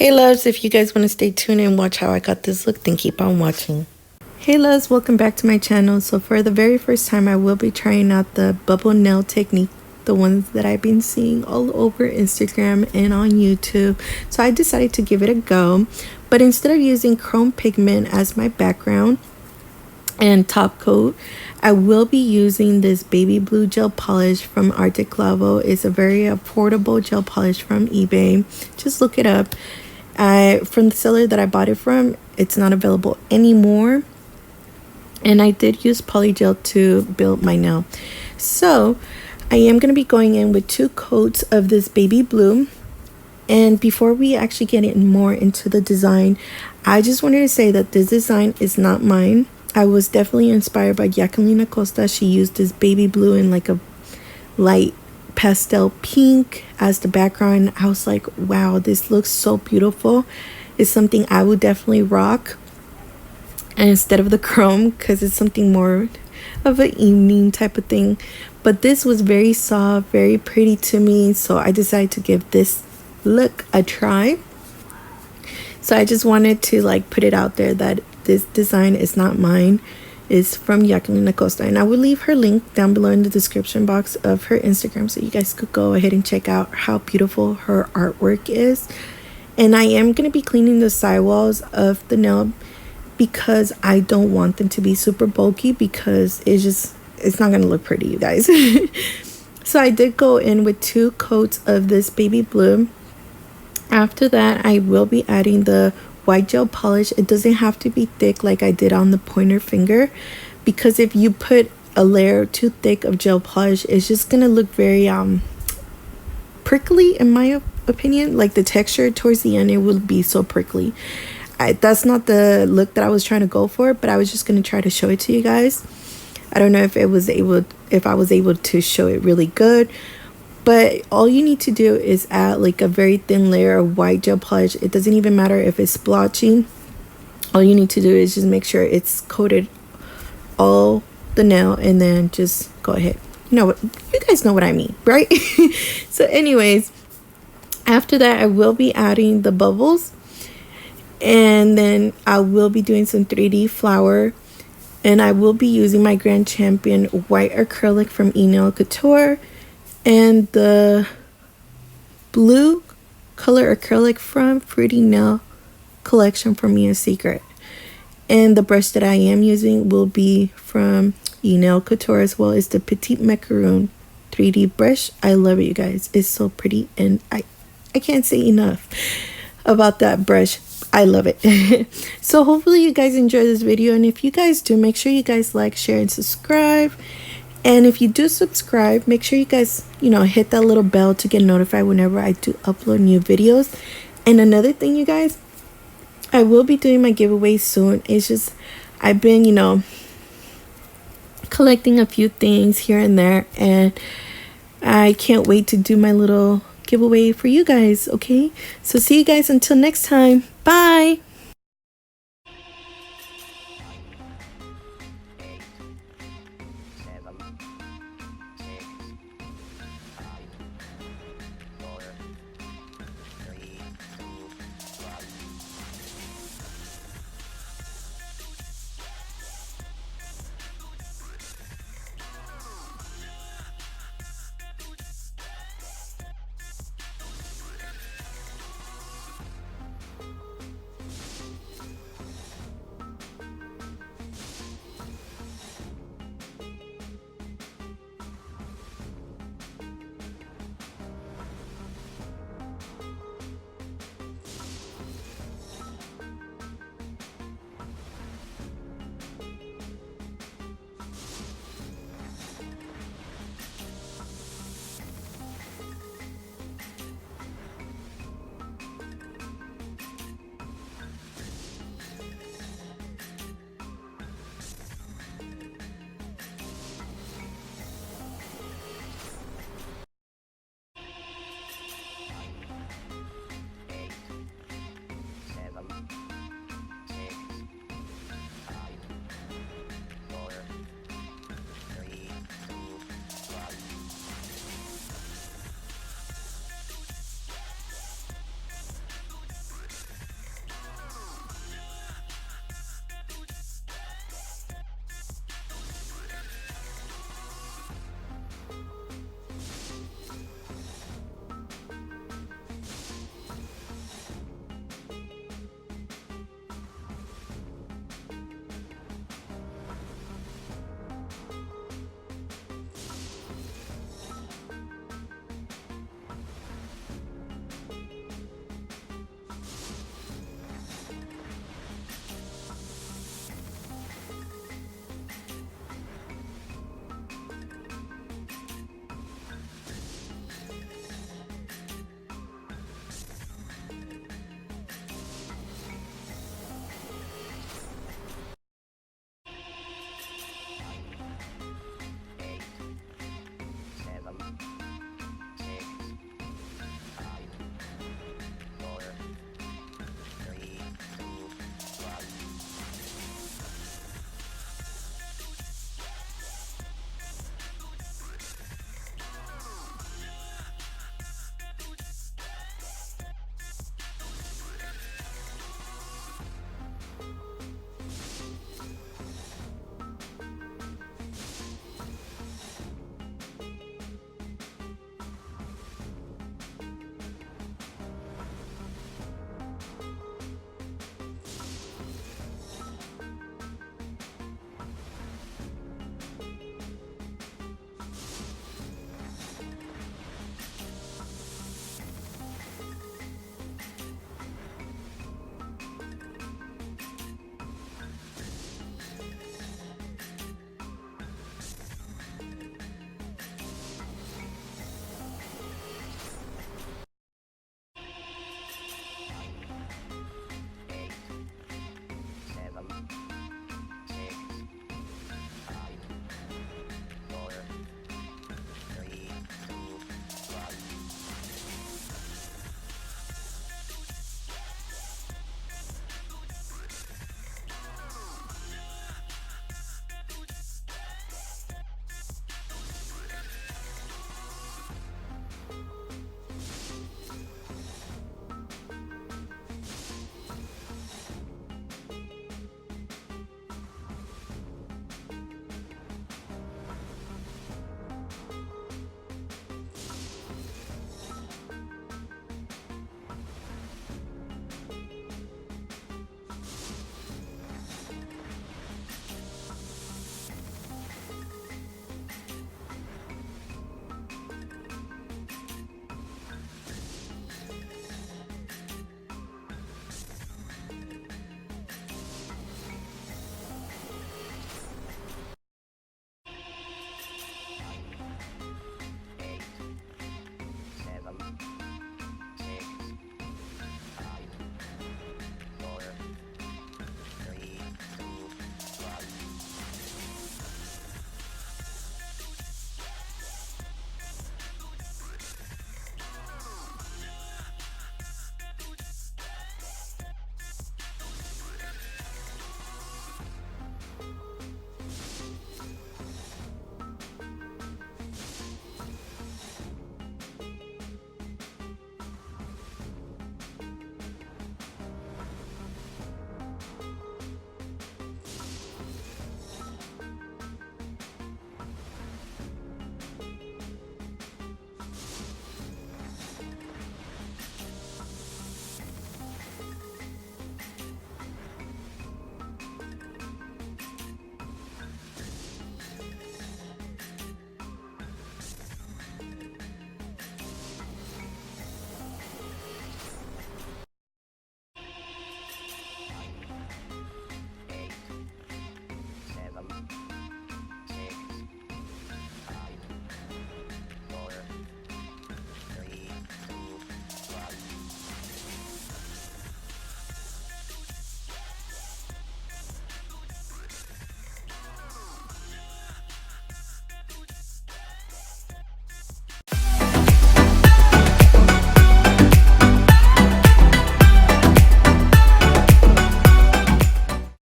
Hey loves, if you guys want to stay tuned and watch how I got this look, then keep on watching. Hey loves, welcome back to my channel. So for the very first time, I will be trying out the bubble nail technique, the ones that I've been seeing all over Instagram and on YouTube. So I decided to give it a go, but instead of using chrome pigment as my background and top coat, I will be using this baby blue gel polish from Arctic Lavo. It's a very affordable gel polish from eBay. Just look it up. From the seller that I bought it from, it's not available anymore. And I did use polygel to build my nail. So I am going to be going in with 2 coats of this baby blue. And before we actually get in more into the design, I just wanted to say that this design is not mine. I was definitely inspired by Jacqueline Acosta. She used this baby blue in like a light pastel pink as the background. I was like, wow, this looks so beautiful. It's something I would definitely rock, and instead of the chrome, because it's something more of an evening type of thing. But this was very soft, very pretty to me, so I decided to give this look a try. So I just wanted to like put it out there that this design is not mine. It's from Jacqueline Acosta, and I will leave her link down below in the description box of her Instagram, so you guys could go ahead and check out how beautiful her artwork is. And I am going to be cleaning the sidewalls of the nail because I don't want them to be super bulky, because it's not going to look pretty, you guys. So I did go in with 2 coats of this baby blue. After that, I will be adding the white gel polish. It doesn't have to be thick like I did on the pointer finger, because if you put a layer too thick of gel polish, it's just gonna look very prickly, in my opinion. Like the texture towards the end, it will be so prickly. That's not the look that I was trying to go for, but I was just gonna try to show it to you guys. I don't know if I was able to show it really good, but all you need to do is add like a very thin layer of white gel polish. It doesn't even matter if it's splotchy. All you need to do is just make sure it's coated all the nail, and then just go ahead. You guys know what I mean, right? So anyways, after that, I will be adding the bubbles, and then I will be doing some 3D flower, and I will be using my Grand Champion white acrylic from Nail Couture, and the blue color acrylic from Fruity Nail collection from Mia Secret. And the brush that I am using will be from Nail Couture as well. It's the Petite Macaroon 3D brush. I love it, you guys. It's so pretty, and I can't say enough about that brush. I love it. So hopefully you guys enjoy this video, and if you guys do, make sure you guys like, share, and subscribe. And if you do subscribe, make sure you guys, hit that little bell to get notified whenever I do upload new videos. And another thing, you guys, I will be doing my giveaway soon. It's just, I've been, collecting a few things here and there, and I can't wait to do my little giveaway for you guys, okay? So see you guys until next time. Bye!